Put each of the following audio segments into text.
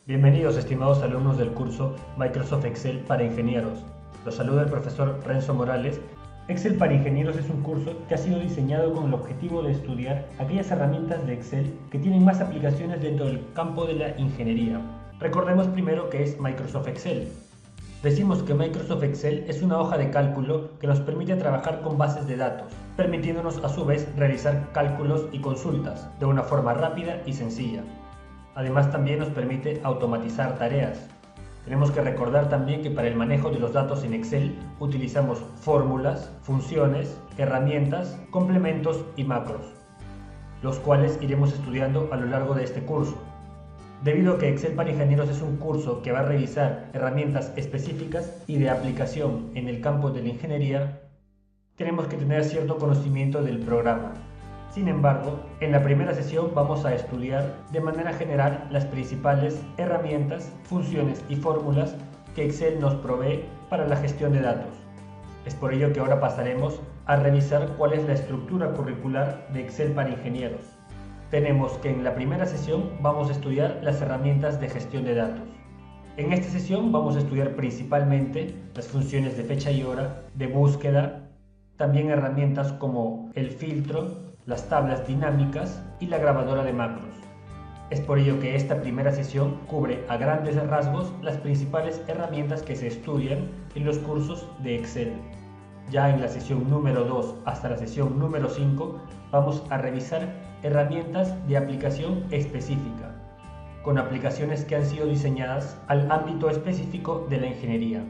Bienvenidos, estimados alumnos del curso Microsoft Excel para Ingenieros. Los saluda el profesor Renzo Morales. Excel para Ingenieros es un curso que ha sido diseñado con el objetivo de estudiar aquellas herramientas de Excel que tienen más aplicaciones dentro del campo de la ingeniería. Recordemos primero qué es Microsoft Excel. Decimos que Microsoft Excel es una hoja de cálculo que nos permite trabajar con bases de datos, permitiéndonos a su vez realizar cálculos y consultas de una forma rápida y sencilla. Además, también nos permite automatizar tareas. Tenemos que recordar también que para el manejo de los datos en Excel utilizamos fórmulas, funciones, herramientas, complementos y macros, los cuales iremos estudiando a lo largo de este curso. Debido a que Excel para Ingenieros es un curso que va a revisar herramientas específicas y de aplicación en el campo de la ingeniería, tenemos que tener cierto conocimiento del programa. Sin embargo, en la primera sesión vamos a estudiar de manera general las principales herramientas, funciones y fórmulas que Excel nos provee para la gestión de datos. Es por ello que ahora pasaremos a revisar cuál es la estructura curricular de Excel para Ingenieros. Tenemos que en la primera sesión vamos a estudiar las herramientas de gestión de datos. En esta sesión vamos a estudiar principalmente las funciones de fecha y hora, de búsqueda, también herramientas como el filtro, las tablas dinámicas y la grabadora de macros. Es por ello que esta primera sesión cubre a grandes rasgos las principales herramientas que se estudian en los cursos de Excel. Ya en la sesión número 2 hasta la sesión número 5 vamos a revisar herramientas de aplicación específica, con aplicaciones que han sido diseñadas al ámbito específico de la ingeniería.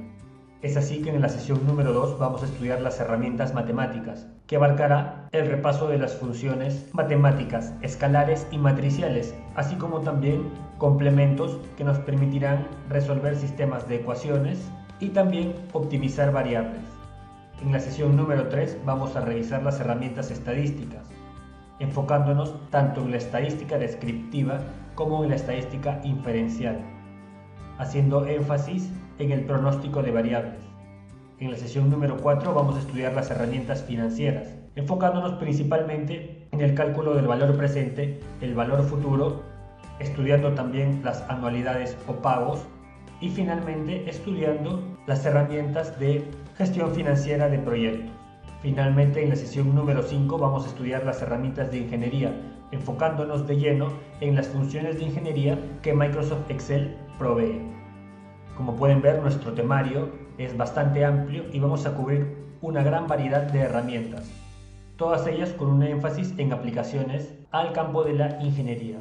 Es así que en la sesión número 2 vamos a estudiar las herramientas matemáticas, que abarcará el repaso de las funciones matemáticas, escalares y matriciales, así como también complementos que nos permitirán resolver sistemas de ecuaciones y también optimizar variables. En la sesión número 3 vamos a revisar las herramientas estadísticas, enfocándonos tanto en la estadística descriptiva como en la estadística inferencial, haciendo énfasis en el pronóstico de variables. En la sesión número 4 vamos a estudiar las herramientas financieras, enfocándonos principalmente en el cálculo del valor presente, el valor futuro, estudiando también las anualidades o pagos y finalmente estudiando las herramientas de gestión financiera de proyectos. Finalmente, en la sesión número 5 vamos a estudiar las herramientas de ingeniería, enfocándonos de lleno en las funciones de ingeniería que Microsoft Excel provee. Como pueden ver, nuestro temario es bastante amplio y vamos a cubrir una gran variedad de herramientas, todas ellas con un énfasis en aplicaciones al campo de la ingeniería.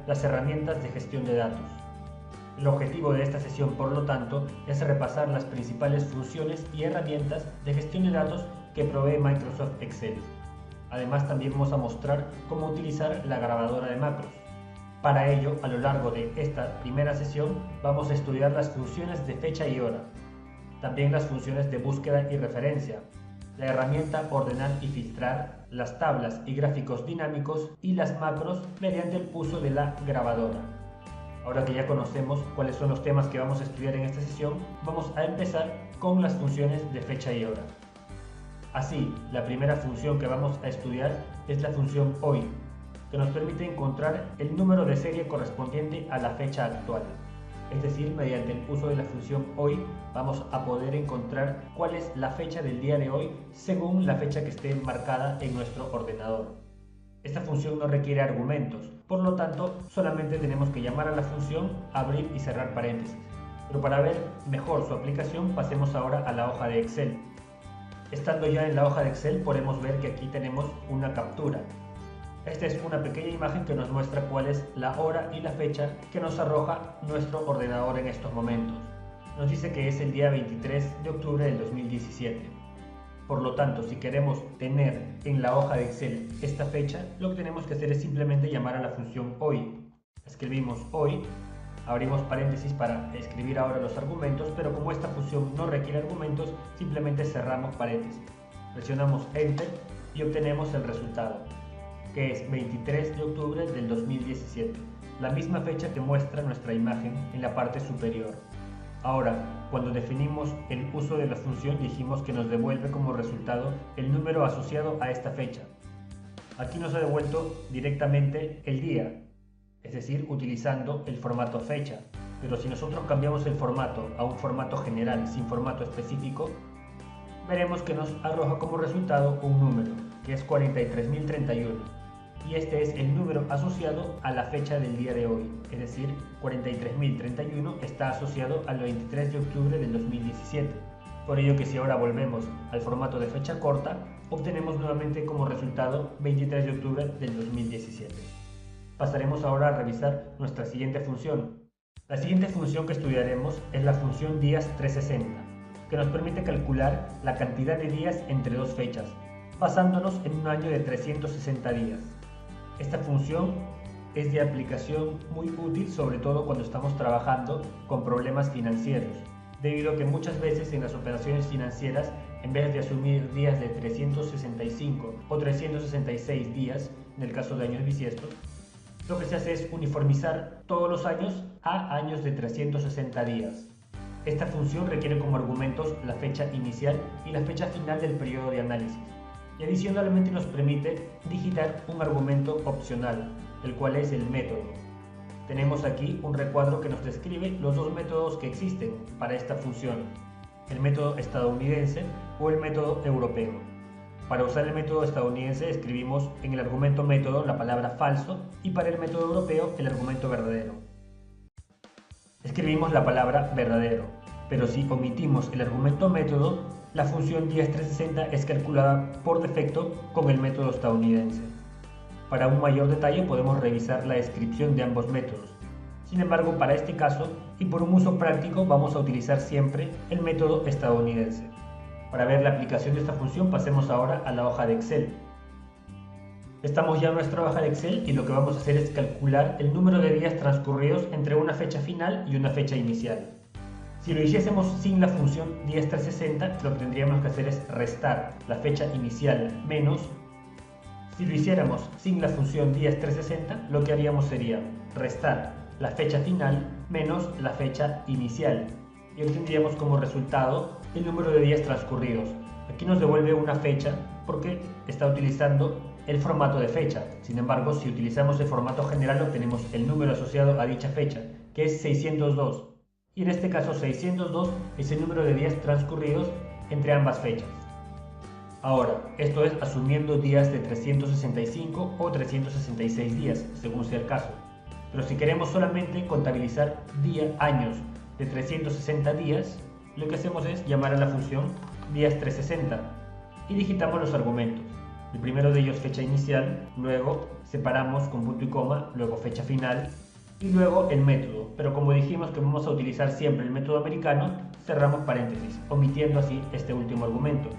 Las herramientas de gestión de datos. El objetivo de esta sesión, por lo tanto, es repasar las principales funciones y herramientas de gestión de datos que provee Microsoft Excel. Además, también vamos a mostrar cómo utilizar la grabadora de macros. Para ello, a lo largo de esta primera sesión, vamos a estudiar las funciones de fecha y hora, también las funciones de búsqueda y referencia, la herramienta ordenar y filtrar, las tablas y gráficos dinámicos y las macros mediante el uso de la grabadora. Ahora que ya conocemos cuáles son los temas que vamos a estudiar en esta sesión, vamos a empezar con las funciones de fecha y hora. Así, la primera función que vamos a estudiar es la función hoy, que nos permite encontrar el número de serie correspondiente a la fecha actual. Es decir, mediante el uso de la función hoy vamos a poder encontrar cuál es la fecha del día de hoy según la fecha que esté marcada en nuestro ordenador. Esta función no requiere argumentos, por lo tanto solamente tenemos que llamar a la función, abrir y cerrar paréntesis. Pero para ver mejor su aplicación, pasemos ahora a la hoja de Excel. Estando ya en la hoja de Excel podemos ver que aquí tenemos una captura. Esta es una pequeña imagen que nos muestra cuál es la hora y la fecha que nos arroja nuestro ordenador en estos momentos. Nos dice que es el día 23 de octubre del 2017. Por lo tanto, si queremos tener en la hoja de Excel esta fecha, lo que tenemos que hacer es simplemente llamar a la función hoy. Escribimos hoy, abrimos paréntesis para escribir ahora los argumentos, pero como esta función no requiere argumentos, simplemente cerramos paréntesis. Presionamos Enter y obtenemos el resultado, que es 23 de octubre del 2017, la misma fecha que muestra nuestra imagen en la parte superior. Ahora, cuando definimos el uso de la función, dijimos que nos devuelve como resultado el número asociado a esta fecha. Aquí nos ha devuelto directamente el día, es decir, utilizando el formato fecha. Pero si nosotros cambiamos el formato a un formato general sin formato específico, veremos que nos arroja como resultado un número, que es 43.031. Y este es el número asociado a la fecha del día de hoy, es decir, 43.031 está asociado al 23 de octubre del 2017. Por ello que si ahora volvemos al formato de fecha corta, obtenemos nuevamente como resultado 23 de octubre del 2017. Pasaremos ahora a revisar nuestra siguiente función. La siguiente función que estudiaremos es la función días 360, que nos permite calcular la cantidad de días entre dos fechas, basándonos en un año de 360 días. Esta función es de aplicación muy útil, sobre todo cuando estamos trabajando con problemas financieros, debido a que muchas veces en las operaciones financieras, en vez de asumir días de 365 o 366 días, en el caso de años bisiestos, lo que se hace es uniformizar todos los años a años de 360 días. Esta función requiere como argumentos la fecha inicial y la fecha final del periodo de análisis, y adicionalmente nos permite digitar un argumento opcional, el cual es el método. Tenemos aquí un recuadro que nos describe los dos métodos que existen para esta función, el método estadounidense o el método europeo. Para usar el método estadounidense escribimos en el argumento método la palabra falso y para el método europeo el argumento verdadero. Escribimos la palabra verdadero, pero si omitimos el argumento método, la función días 360 es calculada por defecto con el método estadounidense. Para un mayor detalle podemos revisar la descripción de ambos métodos. Sin embargo, para este caso y por un uso práctico vamos a utilizar siempre el método estadounidense. Para ver la aplicación de esta función pasemos ahora a la hoja de Excel. Estamos ya en nuestra hoja de Excel y lo que vamos a hacer es calcular el número de días transcurridos entre una fecha final y una fecha inicial. Si lo hiciésemos sin la función días 360, lo que tendríamos que hacer es restar la fecha inicial menos. Si lo hiciéramos sin la función días 360, lo que haríamos sería restar la fecha final menos la fecha inicial y obtendríamos como resultado el número de días transcurridos. Aquí nos devuelve una fecha porque está utilizando el formato de fecha. Sin embargo, si utilizamos el formato general obtenemos el número asociado a dicha fecha, que es 602. Y en este caso 602 es el número de días transcurridos entre ambas fechas. Ahora, esto es asumiendo días de 365 o 366 días, según sea el caso. Pero si queremos solamente contabilizar años de 360 días, lo que hacemos es llamar a la función días 360 y digitamos los argumentos. El primero de ellos fecha inicial, luego separamos con punto y coma, luego fecha final, y luego el método, pero como dijimos que vamos a utilizar siempre el método americano, cerramos paréntesis, omitiendo así este último argumento.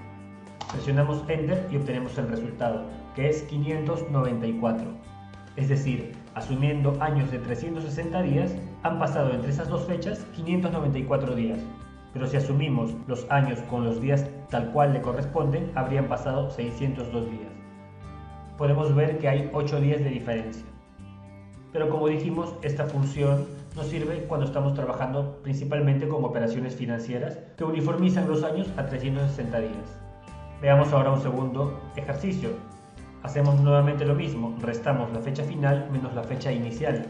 Presionamos Enter y obtenemos el resultado, que es 594. Es decir, asumiendo años de 360 días, han pasado entre esas dos fechas 594 días. Pero si asumimos los años con los días tal cual le corresponden, habrían pasado 602 días. Podemos ver que hay 8 días de diferencia. Pero como dijimos, esta función nos sirve cuando estamos trabajando principalmente con operaciones financieras que uniformizan los años a 360 días. Veamos ahora un segundo ejercicio. Hacemos nuevamente lo mismo, restamos la fecha final menos la fecha inicial.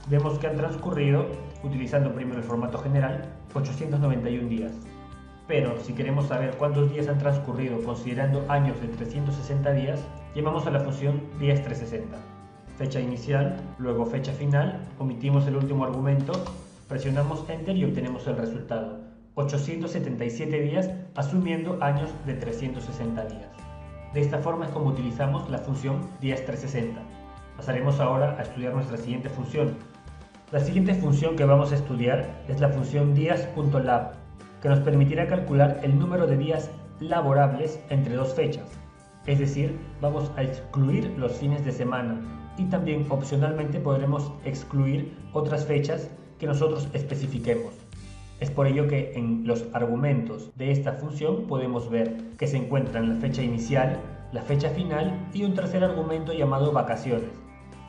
Vemos que han transcurrido, utilizando primero el formato general, 891 días. Pero si queremos saber cuántos días han transcurrido considerando años de 360 días, llamamos a la función días 360. Fecha inicial, luego fecha final, omitimos el último argumento, presionamos Enter y obtenemos el resultado. 877 días asumiendo años de 360 días. De esta forma es como utilizamos la función días 360. Pasaremos ahora a estudiar nuestra siguiente función. La siguiente función que vamos a estudiar es la función días.lab, que nos permitirá calcular el número de días laborables entre dos fechas. Es decir, vamos a excluir los fines de semana y también opcionalmente podremos excluir otras fechas que nosotros especifiquemos. Es por ello que en los argumentos de esta función podemos ver que se encuentran la fecha inicial, la fecha final y un tercer argumento llamado vacaciones,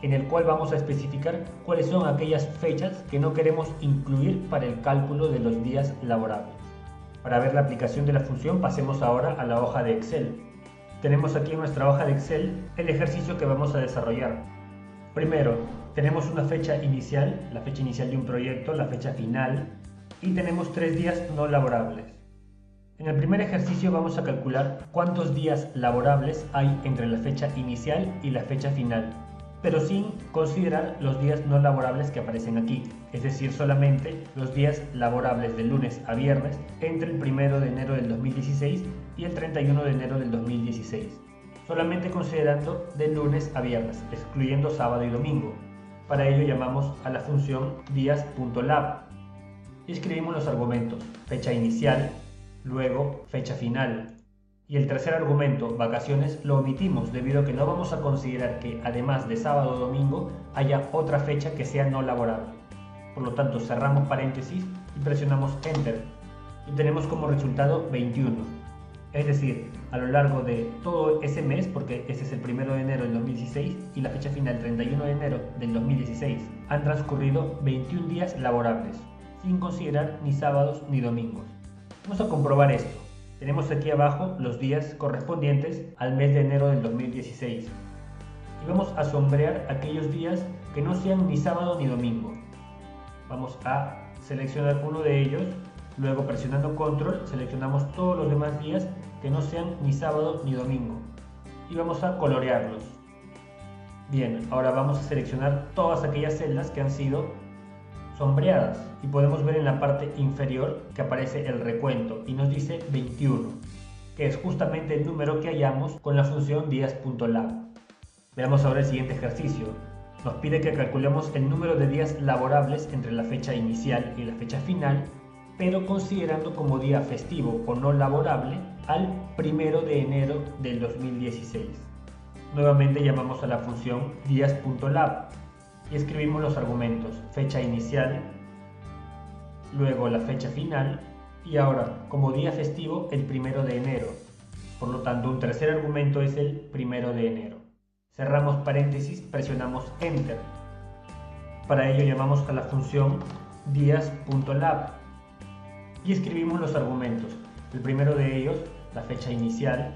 en el cual vamos a especificar cuáles son aquellas fechas que no queremos incluir para el cálculo de los días laborables. Para ver la aplicación de la función pasemos ahora a la hoja de Excel. Tenemos aquí en nuestra hoja de Excel el ejercicio que vamos a desarrollar. Primero, tenemos una fecha inicial, la fecha inicial de un proyecto, la fecha final, y tenemos 3 días no laborables. En el primer ejercicio vamos a calcular cuántos días laborables hay entre la fecha inicial y la fecha final, pero sin considerar los días no laborables que aparecen aquí, es decir, solamente los días laborables de lunes a viernes entre el 1 de enero del 2016 y el 31 de enero del 2016, solamente considerando de lunes a viernes, excluyendo sábado y domingo. Para ello llamamos a la función días.lab y escribimos los argumentos fecha inicial, luego fecha final. Y el tercer argumento, vacaciones, lo omitimos debido a que no vamos a considerar que además de sábado o domingo haya otra fecha que sea no laborable. Por lo tanto, cerramos paréntesis y presionamos Enter y tenemos como resultado 21. Es decir, a lo largo de todo ese mes, porque ese es el 1 de enero del 2016 y la fecha final 31 de enero del 2016, han transcurrido 21 días laborables, sin considerar ni sábados ni domingos. Vamos a comprobar esto. Tenemos aquí abajo los días correspondientes al mes de enero del 2016 y vamos a sombrear aquellos días que no sean ni sábado ni domingo. Vamos a seleccionar uno de ellos, luego presionando control seleccionamos todos los demás días que no sean ni sábado ni domingo y vamos a colorearlos. Bien, ahora vamos a seleccionar todas aquellas celdas que han sido sombreadas y podemos ver en la parte inferior que aparece el recuento y nos dice 21, que es justamente el número que hallamos con la función días.lab. Veamos ahora el siguiente ejercicio. Nos pide que calculemos el número de días laborables entre la fecha inicial y la fecha final, pero considerando como día festivo o no laborable al 1 de enero del 2016. Nuevamente llamamos a la función días.lab y escribimos los argumentos fecha inicial, luego la fecha final y ahora como día festivo el 1 de enero. Por lo tanto, un tercer argumento es el 1 de enero. Cerramos paréntesis, presionamos Enter. Para ello llamamos a la función días.lab y escribimos los argumentos. El primero de ellos, la fecha inicial,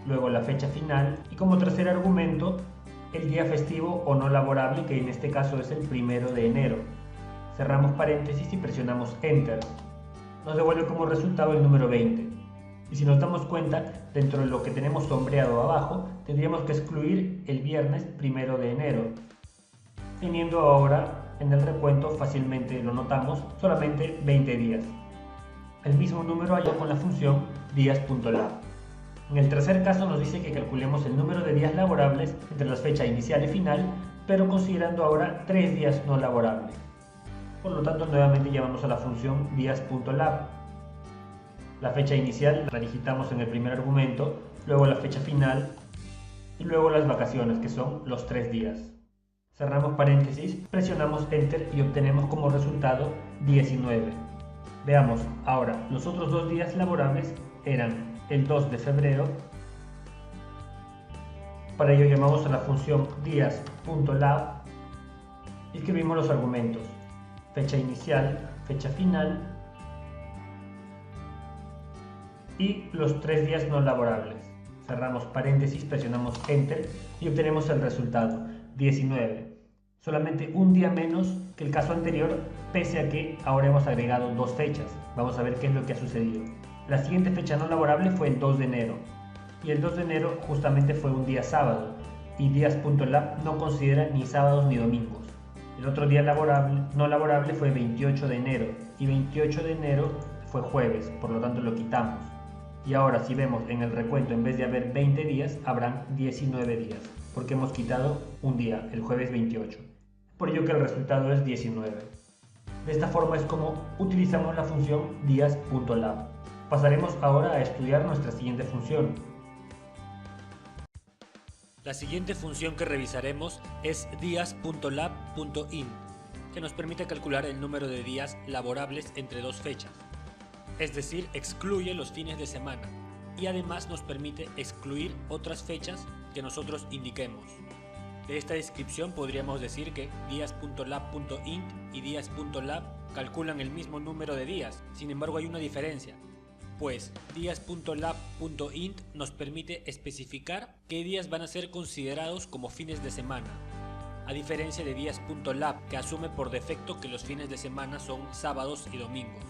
luego la fecha final y como tercer argumento el día festivo o no laborable, que en este caso es el 1 de enero. Cerramos paréntesis y presionamos Enter. Nos devuelve como resultado el número 20. Y si nos damos cuenta, dentro de lo que tenemos sombreado abajo, tendríamos que excluir el viernes 1 de enero. Teniendo ahora en el recuento, fácilmente lo notamos, solamente 20 días. El mismo número hallado con la función días.lab. En el tercer caso nos dice que calculemos el número de días laborables entre las fechas inicial y final, pero considerando ahora 3 días no laborables. Por lo tanto, nuevamente llamamos a la función días.lab. La fecha inicial la digitamos en el primer argumento, luego la fecha final y luego las vacaciones, que son los 3 días. Cerramos paréntesis, presionamos Enter y obtenemos como resultado 19. Veamos ahora, los otros 2 días laborables eran el 2 de febrero. Para ello llamamos a la función días.lab y escribimos los argumentos fecha inicial, fecha final y los 3 días no laborables. Cerramos paréntesis, presionamos Enter y obtenemos el resultado 19. Solamente un día menos que el caso anterior, pese a que ahora hemos agregado 2 fechas. Vamos a ver qué es lo que ha sucedido. La siguiente fecha no laborable fue el 2 de enero y el 2 de enero justamente fue un día sábado y días.lab no considera ni sábados ni domingos. El otro día no laborable fue 28 de enero y 28 de enero fue jueves, por lo tanto lo quitamos. Y ahora si vemos en el recuento, en vez de haber 20 días, habrán 19 días, porque hemos quitado un día, el jueves 28. Por ello que el resultado es 19. De esta forma es como utilizamos la función días.lab. Pasaremos ahora a estudiar nuestra siguiente función. La siguiente función que revisaremos es días.lab.int, que nos permite calcular el número de días laborables entre 2 fechas. Es decir, excluye los fines de semana y además nos permite excluir otras fechas que nosotros indiquemos. De esta descripción podríamos decir que días.lab.int y días.lab calculan el mismo número de días, sin embargo hay una diferencia. Pues días.lab.int nos permite especificar qué días van a ser considerados como fines de semana, a diferencia de días.lab, que asume por defecto que los fines de semana son sábados y domingos.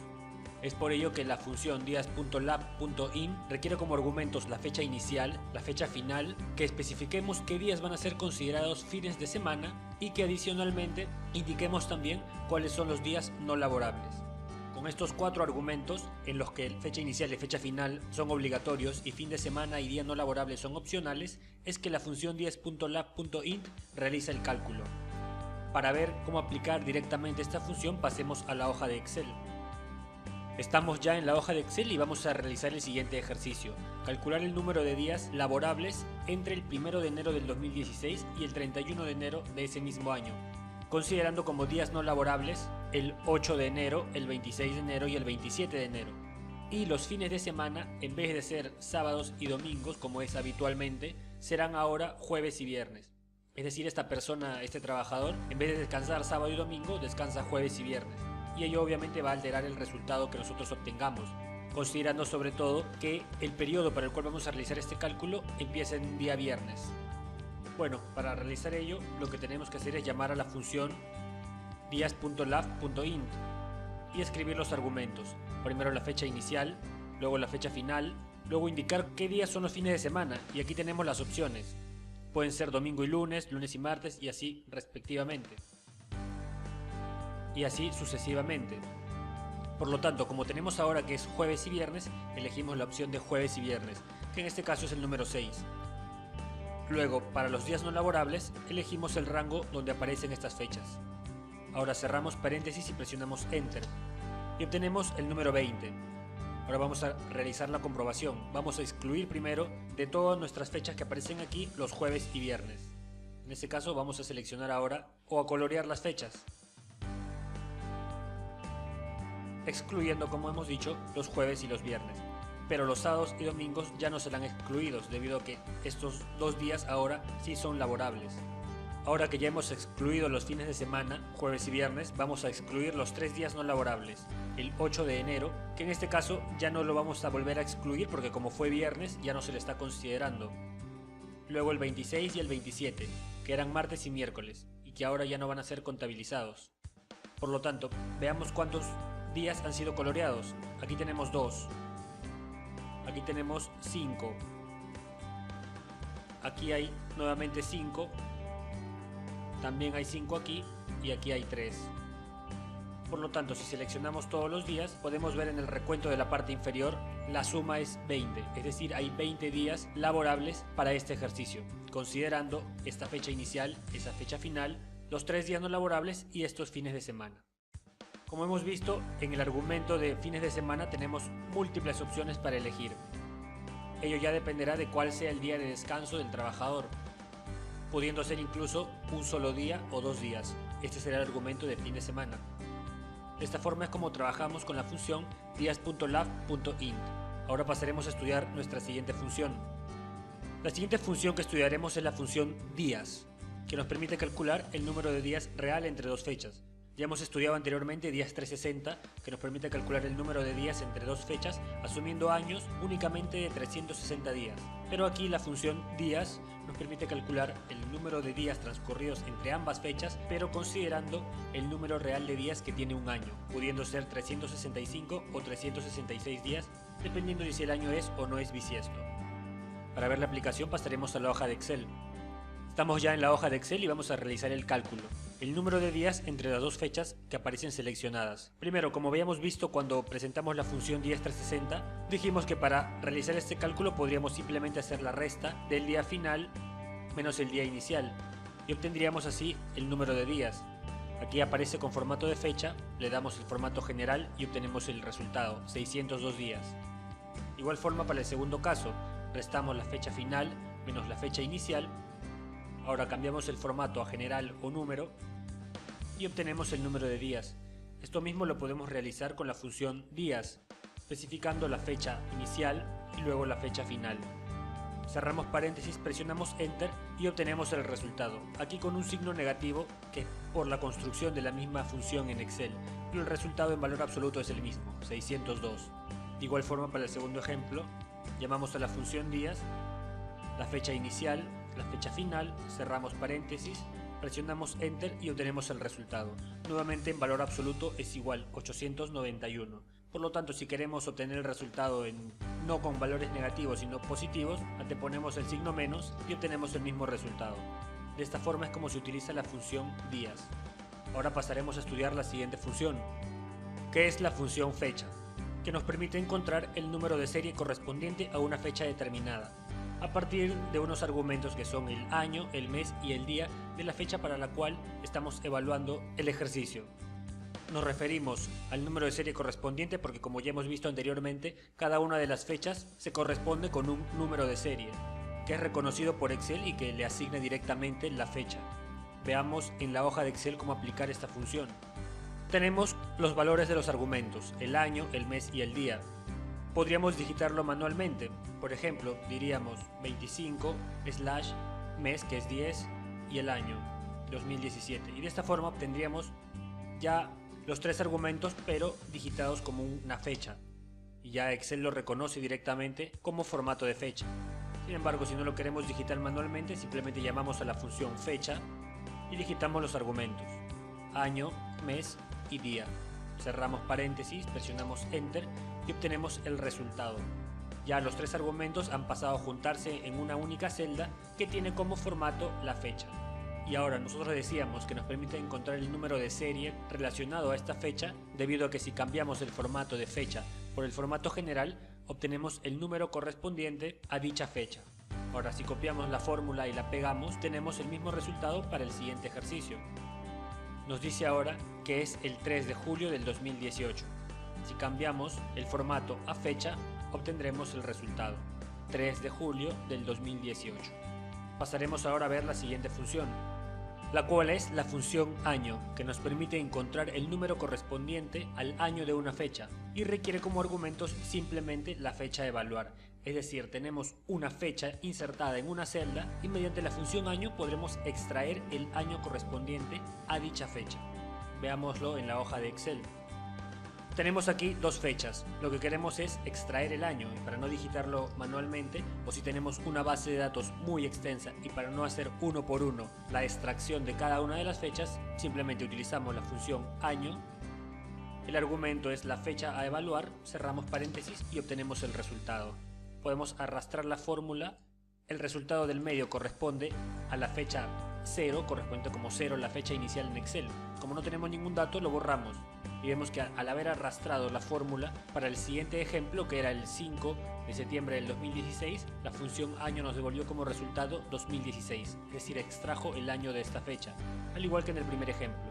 Es por ello que la función días.lab.in requiere como argumentos la fecha inicial, la fecha final, que especifiquemos qué días van a ser considerados fines de semana y que adicionalmente indiquemos también cuáles son los días no laborables. Con estos 4 argumentos, en los que fecha inicial y fecha final son obligatorios y fin de semana y día no laborable son opcionales, es que la función días.lab.int realiza el cálculo. Para ver cómo aplicar directamente esta función, pasemos a la hoja de Excel. Estamos ya en la hoja de Excel y vamos a realizar el siguiente ejercicio: calcular el número de días laborables entre el 1 de enero del 2016 y el 31 de enero de ese mismo año, considerando como días no laborables el 8 de enero, el 26 de enero y el 27 de enero. Y los fines de semana, en vez de ser sábados y domingos como es habitualmente, serán ahora jueves y viernes. Es decir, esta persona, este trabajador, en vez de descansar sábado y domingo, descansa jueves y viernes. Y ello obviamente va a alterar el resultado que nosotros obtengamos, considerando sobre todo que el periodo para el cual vamos a realizar este cálculo empieza en un día viernes. Bueno, para realizar ello, lo que tenemos que hacer es llamar a la función días.lab.int y escribir los argumentos. Primero la fecha inicial, luego la fecha final, luego indicar qué días son los fines de semana, y aquí tenemos las opciones. Pueden ser domingo y lunes, lunes y martes, y así respectivamente. Y así sucesivamente. Por lo tanto, como tenemos ahora que es jueves y viernes, elegimos la opción de jueves y viernes, que en este caso es el número 6. Luego, para los días no laborables, elegimos el rango donde aparecen estas fechas. Ahora cerramos paréntesis y presionamos Enter, y obtenemos el número 20. Ahora vamos a realizar la comprobación. Vamos a excluir primero de todas nuestras fechas que aparecen aquí los jueves y viernes. En este caso vamos a seleccionar ahora o a colorear las fechas, excluyendo, como hemos dicho, los jueves y los viernes. Pero los sábados y domingos ya no serán excluidos, debido a que estos 2 días ahora sí son laborables. Ahora que ya hemos excluido los fines de semana, jueves y viernes, vamos a excluir los 3 días no laborables. El 8 de enero, que en este caso ya no lo vamos a volver a excluir porque como fue viernes ya no se le está considerando. Luego el 26 y el 27, que eran martes y miércoles, y que ahora ya no van a ser contabilizados. Por lo tanto, veamos cuántos días han sido coloreados. Aquí tenemos 2. Aquí tenemos 5. Aquí hay nuevamente 5. También hay 5 aquí y aquí hay 3. Por lo tanto, si seleccionamos todos los días, podemos ver en el recuento de la parte inferior, la suma es 20, es decir, hay 20 días laborables para este ejercicio, considerando esta fecha inicial, esa fecha final, los 3 días no laborables y estos fines de semana. Como hemos visto, en el argumento de fines de semana tenemos múltiples opciones para elegir. Ello ya dependerá de cuál sea el día de descanso del trabajador, pudiendo ser incluso un solo día o 2 días. Este será el argumento de fin de semana. De esta forma es como trabajamos con la función días.lab.int. Ahora pasaremos a estudiar nuestra siguiente función. La siguiente función que estudiaremos es la función días, que nos permite calcular el número de días real entre 2 fechas. Ya hemos estudiado anteriormente días 360, que nos permite calcular el número de días entre 2 fechas, asumiendo años únicamente de 360 días. Pero aquí la función días nos permite calcular el número de días transcurridos entre ambas fechas, pero considerando el número real de días que tiene un año, pudiendo ser 365 o 366 días, dependiendo de si el año es o no es bisiesto. Para ver la aplicación pasaremos a la hoja de Excel. Estamos ya en la hoja de Excel y vamos a realizar el cálculo. El número de días entre las 2 fechas que aparecen seleccionadas. Primero, como habíamos visto cuando presentamos la función días 360, dijimos que para realizar este cálculo podríamos simplemente hacer la resta del día final menos el día inicial y obtendríamos así el número de días. Aquí aparece con formato de fecha, le damos el formato general y obtenemos el resultado, 602 días. Igual forma para el segundo caso, restamos la fecha final menos la fecha inicial. Ahora cambiamos el formato a general o número y obtenemos el número de días. Esto mismo lo podemos realizar con la función días, especificando la fecha inicial y luego la fecha final. Cerramos paréntesis, presionamos Enter y obtenemos el resultado, aquí con un signo negativo que es por la construcción de la misma función en Excel, pero el resultado en valor absoluto es el mismo, 602. De igual forma para el segundo ejemplo, llamamos a la función días, la fecha inicial, la fecha final, cerramos paréntesis, presionamos Enter y obtenemos el resultado. Nuevamente en valor absoluto es igual, 891. Por lo tanto, si queremos obtener el resultado no con valores negativos sino positivos, anteponemos el signo menos y obtenemos el mismo resultado. De esta forma es como se utiliza la función días. Ahora pasaremos a estudiar la siguiente función, que es la función fecha, que nos permite encontrar el número de serie correspondiente a una fecha determinada, a partir de unos argumentos que son el año, el mes y el día de la fecha para la cual estamos evaluando el ejercicio. Nos referimos al número de serie correspondiente porque, como ya hemos visto anteriormente, cada una de las fechas se corresponde con un número de serie, que es reconocido por Excel y que le asigna directamente la fecha. Veamos en la hoja de Excel cómo aplicar esta función. Tenemos los valores de los argumentos, el año, el mes y el día. Podríamos digitarlo manualmente, por ejemplo, diríamos 25/mes, que es 10, y el año, 2017. Y de esta forma obtendríamos ya los tres argumentos, pero digitados como una fecha. Y ya Excel lo reconoce directamente como formato de fecha. Sin embargo, si no lo queremos digitar manualmente, simplemente llamamos a la función fecha y digitamos los argumentos, año, mes y día. Cerramos paréntesis, presionamos Enter y obtenemos el resultado. Ya los tres argumentos han pasado a juntarse en una única celda que tiene como formato la fecha. Y ahora nosotros decíamos que nos permite encontrar el número de serie relacionado a esta fecha, debido a que si cambiamos el formato de fecha por el formato general, obtenemos el número correspondiente a dicha fecha. Ahora, si copiamos la fórmula y la pegamos, tenemos el mismo resultado para el siguiente ejercicio. Nos dice ahora que es el 3 de julio del 2018. Si cambiamos el formato a fecha, obtendremos el resultado, 3 de julio del 2018. Pasaremos ahora a ver la siguiente función, la cual es la función año, que nos permite encontrar el número correspondiente al año de una fecha y requiere como argumentos simplemente la fecha a evaluar. Es decir, tenemos una fecha insertada en una celda y mediante la función año podremos extraer el año correspondiente a dicha fecha. Veámoslo en la hoja de Excel. Tenemos aquí dos fechas, lo que queremos es extraer el año, y para no digitarlo manualmente, o si tenemos una base de datos muy extensa y para no hacer uno por uno la extracción de cada una de las fechas, simplemente utilizamos la función año, el argumento es la fecha a evaluar, cerramos paréntesis y obtenemos el resultado. Podemos arrastrar la fórmula, el resultado del medio corresponde a la fecha 0, corresponde como 0 la fecha inicial en Excel. Como no tenemos ningún dato, lo borramos. Y vemos que al haber arrastrado la fórmula para el siguiente ejemplo, que era el 5 de septiembre del 2016, la función año nos devolvió como resultado 2016, es decir, extrajo el año de esta fecha, al igual que en el primer ejemplo.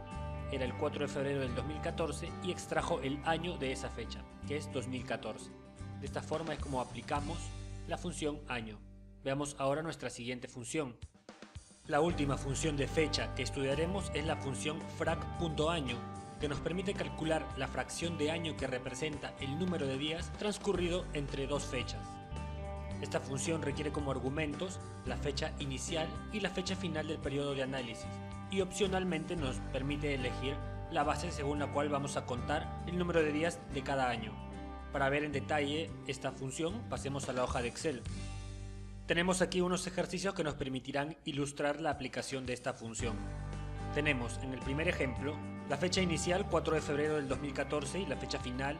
Era el 4 de febrero del 2014 y extrajo el año de esa fecha, que es 2014. De esta forma es como aplicamos la función año. Veamos ahora nuestra siguiente función. La última función de fecha que estudiaremos es la función frac.año, que nos permite calcular la fracción de año que representa el número de días transcurrido entre dos fechas. Esta función requiere como argumentos la fecha inicial y la fecha final del periodo de análisis, y opcionalmente nos permite elegir la base según la cual vamos a contar el número de días de cada año. Para ver en detalle esta función, pasemos a la hoja de Excel. Tenemos aquí unos ejercicios que nos permitirán ilustrar la aplicación de esta función. Tenemos en el primer ejemplo la fecha inicial 4 de febrero del 2014 y la fecha final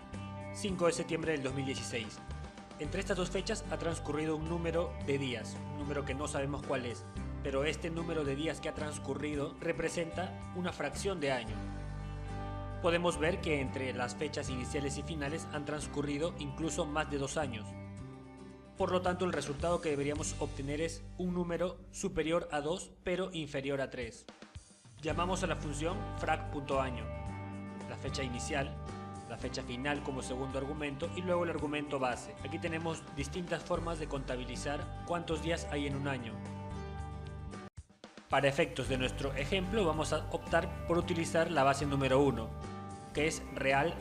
5 de septiembre del 2016. Entre estas dos fechas ha transcurrido un número de días, un número que no sabemos cuál es, pero este número de días que ha transcurrido representa una fracción de año. Podemos ver que entre las fechas iniciales y finales han transcurrido incluso más de 2 años. Por lo tanto, el resultado que deberíamos obtener es un número superior a 2 pero inferior a 3. Llamamos a la función frac.año, la fecha inicial, la fecha final como segundo argumento y luego el argumento base. Aquí tenemos distintas formas de contabilizar cuántos días hay en un año. Para efectos de nuestro ejemplo vamos a optar por utilizar la base número 1, que es real.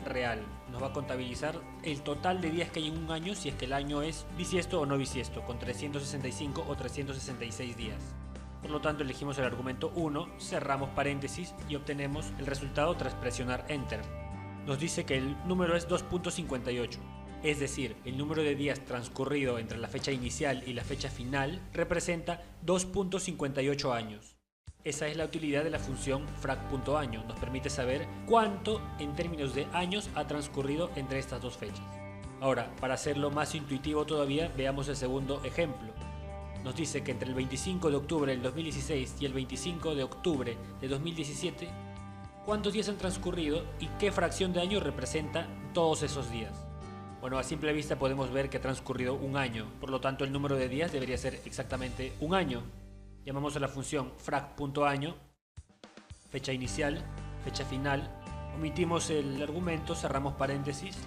Nos va a contabilizar el total de días que hay en un año si es que el año es bisiesto o no bisiesto, con 365 o 366 días. Por lo tanto, elegimos el argumento 1, cerramos paréntesis y obtenemos el resultado tras presionar Enter. Nos dice que el número es 2.58, es decir, el número de días transcurrido entre la fecha inicial y la fecha final representa 2.58 años. Esa es la utilidad de la función frac.año, nos permite saber cuánto en términos de años ha transcurrido entre estas dos fechas. Ahora, para hacerlo más intuitivo todavía, veamos el segundo ejemplo. Nos dice que entre el 25 de octubre del 2016 y el 25 de octubre de 2017, ¿cuántos días han transcurrido y qué fracción de año representa todos esos días? Bueno, a simple vista podemos ver que ha transcurrido un año, por lo tanto el número de días debería ser exactamente un año. Llamamos a la función frac.año, fecha inicial, fecha final, omitimos el argumento, cerramos paréntesis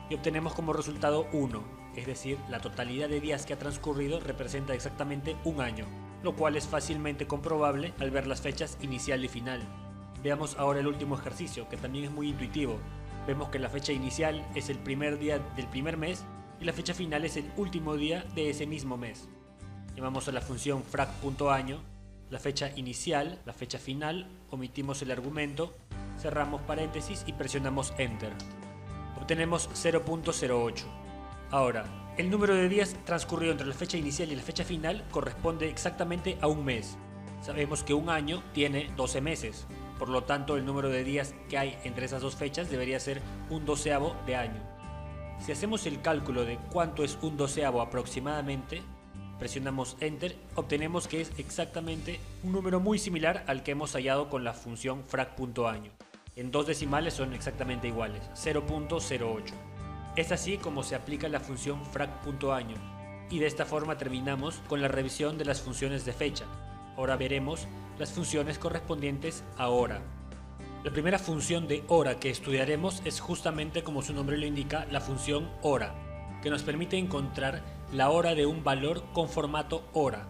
y obtenemos como resultado 1, es decir, la totalidad de días que ha transcurrido representa exactamente un año, lo cual es fácilmente comprobable al ver las fechas inicial y final. Veamos ahora el último ejercicio, que también es muy intuitivo. Vemos que la fecha inicial es el primer día del primer mes y la fecha final es el último día de ese mismo mes. Llamamos a la función frac.año, la fecha inicial, la fecha final, omitimos el argumento, cerramos paréntesis y presionamos Enter. Obtenemos 0.08. Ahora, el número de días transcurrido entre la fecha inicial y la fecha final corresponde exactamente a un mes. Sabemos que un año tiene 12 meses, por lo tanto el número de días que hay entre esas dos fechas debería ser un doceavo de año. Si hacemos el cálculo de cuánto es un doceavo aproximadamente, presionamos Enter, obtenemos que es exactamente un número muy similar al que hemos hallado con la función frac.año. En dos decimales son exactamente iguales, 0.08. Es así como se aplica la función frac.año, y de esta forma terminamos con la revisión de las funciones de fecha. Ahora veremos las funciones correspondientes a hora. La primera función de hora que estudiaremos es justamente, como su nombre lo indica, la función hora, que nos permite encontrar la hora de un valor con formato hora.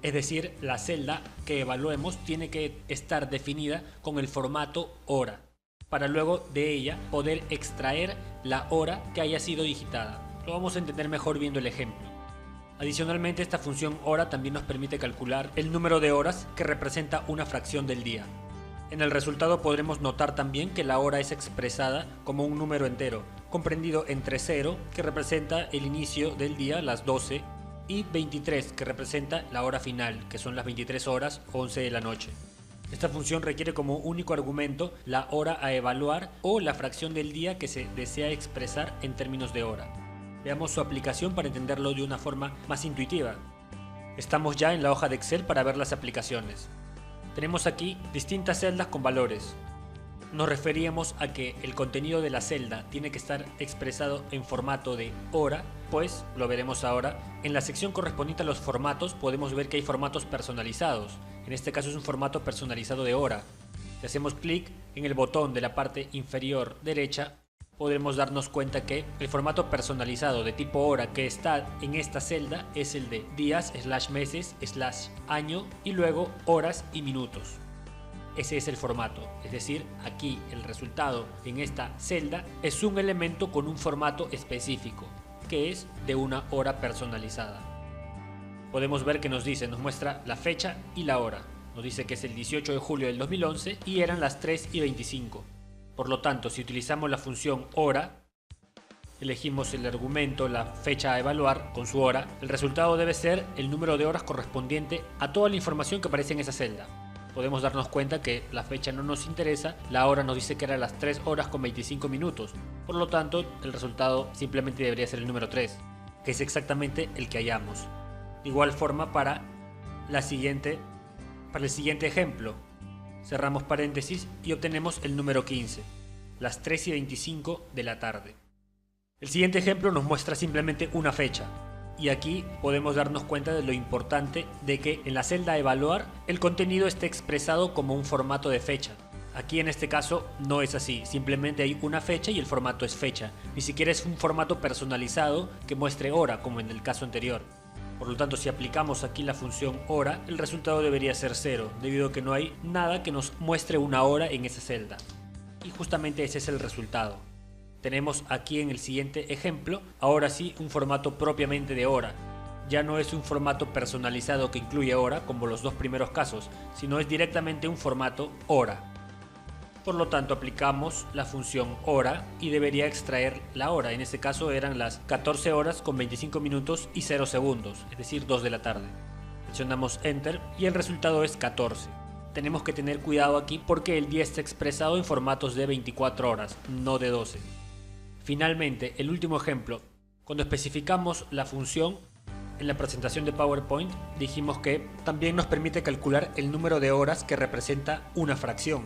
Es decir, la celda que evaluemos tiene que estar definida con el formato hora, para luego de ella poder extraer la hora que haya sido digitada. Lo vamos a entender mejor viendo el ejemplo. Adicionalmente, esta función hora también nos permite calcular el número de horas que representa una fracción del día. En el resultado podremos notar también que la hora es expresada como un número entero, comprendido entre 0, que representa el inicio del día, las 12, y 23, que representa la hora final, que son las 23 horas 11 de la noche. Esta función requiere como único argumento la hora a evaluar o la fracción del día que se desea expresar en términos de hora. Veamos su aplicación para entenderlo de una forma más intuitiva. Estamos ya en la hoja de Excel para ver las aplicaciones. Tenemos aquí distintas celdas con valores. Nos referíamos a que el contenido de la celda tiene que estar expresado en formato de hora, pues, lo veremos ahora, en la sección correspondiente a los formatos podemos ver que hay formatos personalizados. En este caso es un formato personalizado de hora. Si hacemos clic en el botón de la parte inferior derecha, podremos darnos cuenta que el formato personalizado de tipo hora que está en esta celda es el de días/meses/año y luego horas y minutos. Ese es el formato, es decir, aquí el resultado en esta celda es un elemento con un formato específico, que es de una hora personalizada. Podemos ver que nos muestra la fecha y la hora. Nos dice que es el 18 de julio del 2011 y eran las 3:25. Por lo tanto, si utilizamos la función hora, elegimos el argumento, la fecha a evaluar con su hora, el resultado debe ser el número de horas correspondiente a toda la información que aparece en esa celda. Podemos darnos cuenta que la fecha no nos interesa, la hora nos dice que era las 3 horas con 25 minutos. Por lo tanto, el resultado simplemente debería ser el número 3, que es exactamente el que hallamos. De igual forma para el siguiente ejemplo. Cerramos paréntesis y obtenemos el número 15, las 3:25 de la tarde. El siguiente ejemplo nos muestra simplemente una fecha. Y aquí podemos darnos cuenta de lo importante de que en la celda a evaluar el contenido esté expresado como un formato de fecha. Aquí en este caso no es así, simplemente hay una fecha y el formato es fecha. Ni siquiera es un formato personalizado que muestre hora como en el caso anterior. Por lo tanto, si aplicamos aquí la función hora, el resultado debería ser 0, debido a que no hay nada que nos muestre una hora en esa celda. Y justamente ese es el resultado. Tenemos aquí en el siguiente ejemplo, ahora sí, un formato propiamente de hora. Ya no es un formato personalizado que incluye hora, como los dos primeros casos, sino es directamente un formato hora. Por lo tanto, aplicamos la función hora y debería extraer la hora. En este caso eran las 14 horas con 25 minutos y 0 segundos, es decir, 2 de la tarde. Presionamos Enter y el resultado es 14. tenemos que tener cuidado aquí porque el día está expresado en formatos de 24 horas, no de 12. Finalmente, el último ejemplo, cuando especificamos la función en la presentación de PowerPoint, dijimos que también nos permite calcular el número de horas que representa una fracción.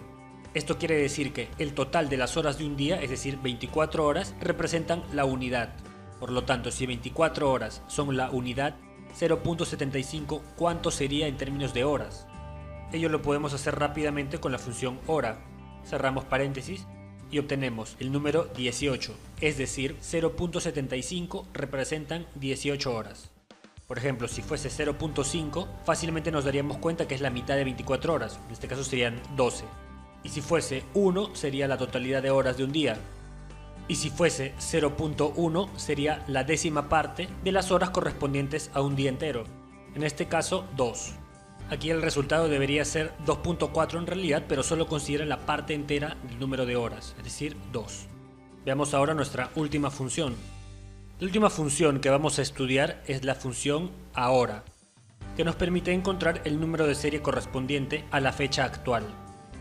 Esto quiere decir que el total de las horas de un día, es decir, 24 horas, representan la unidad. Por lo tanto, si 24 horas son la unidad, 0.75, ¿cuánto sería en términos de horas? Ello lo podemos hacer rápidamente con la función hora. Cerramos paréntesis y obtenemos el número 18, es decir, 0.75 representan 18 horas. Por ejemplo, si fuese 0.5, fácilmente nos daríamos cuenta que es la mitad de 24 horas, en este caso serían 12. Y si fuese 1, sería la totalidad de horas de un día. Y si fuese 0.1, sería la décima parte de las horas correspondientes a un día entero. En este caso, 2. Aquí el resultado debería ser 2.4 en realidad, pero solo considera la parte entera del número de horas, es decir, 2. Veamos ahora nuestra última función. La última función que vamos a estudiar es la función ahora, que nos permite encontrar el número de serie correspondiente a la fecha actual.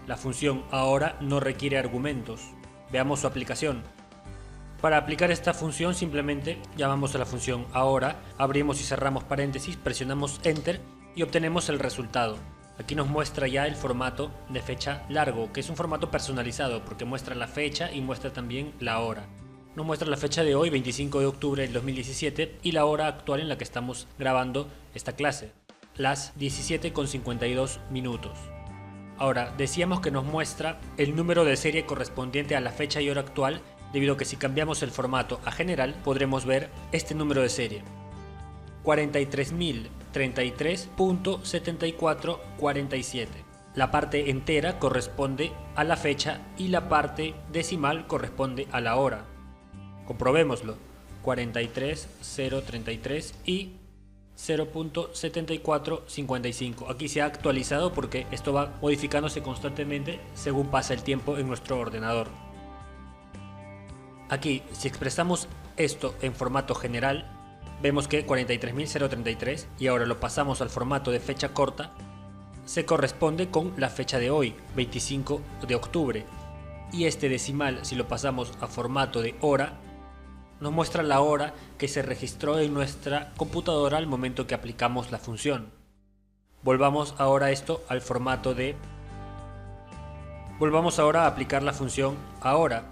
La función ahora no requiere argumentos. Veamos su aplicación. Para aplicar esta función simplemente llamamos a la función ahora, abrimos y cerramos paréntesis, presionamos Enter y obtenemos el resultado. Aquí nos muestra ya el formato de fecha largo, que es un formato personalizado porque muestra la fecha y muestra también la hora. Nos muestra la fecha de hoy, 25 de octubre del 2017, y la hora actual en la que estamos grabando esta clase, las 17:52 minutos. Ahora, decíamos que nos muestra el número de serie correspondiente a la fecha y hora actual, debido a que si cambiamos el formato a general podremos ver este número de serie: 43.033.7447. La parte entera corresponde a la fecha y la parte decimal corresponde a la hora. Comprobémoslo: 43.033 y 0.7455. Aquí se ha actualizado porque esto va modificándose constantemente según pasa el tiempo en nuestro ordenador. Aquí, si expresamos esto en formato general, vemos que 43.033, y ahora lo pasamos al formato de fecha corta, se corresponde con la fecha de hoy, 25 de octubre. Y este decimal, si lo pasamos a formato de hora, nos muestra la hora que se registró en nuestra computadora al momento que aplicamos la función. Volvamos ahora al formato de... Volvamos ahora a aplicar la función ahora.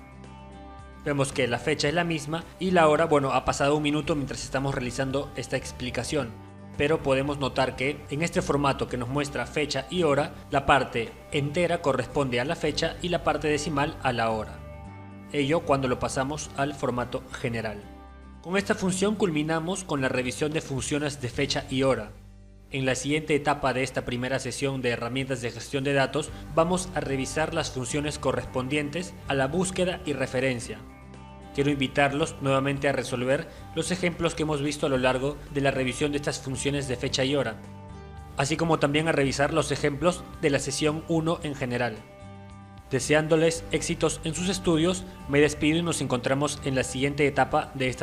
Vemos que la fecha es la misma y la hora, bueno, ha pasado un minuto mientras estamos realizando esta explicación. Pero podemos notar que en este formato que nos muestra fecha y hora, la parte entera corresponde a la fecha y la parte decimal a la hora. Ello cuando lo pasamos al formato general. Con esta función culminamos con la revisión de funciones de fecha y hora. En la siguiente etapa de esta primera sesión de herramientas de gestión de datos, vamos a revisar las funciones correspondientes a la búsqueda y referencia. Quiero invitarlos nuevamente a resolver los ejemplos que hemos visto a lo largo de la revisión de estas funciones de fecha y hora, así como también a revisar los ejemplos de la sesión 1 en general. Deseándoles éxitos en sus estudios, me despido y nos encontramos en la siguiente etapa de esta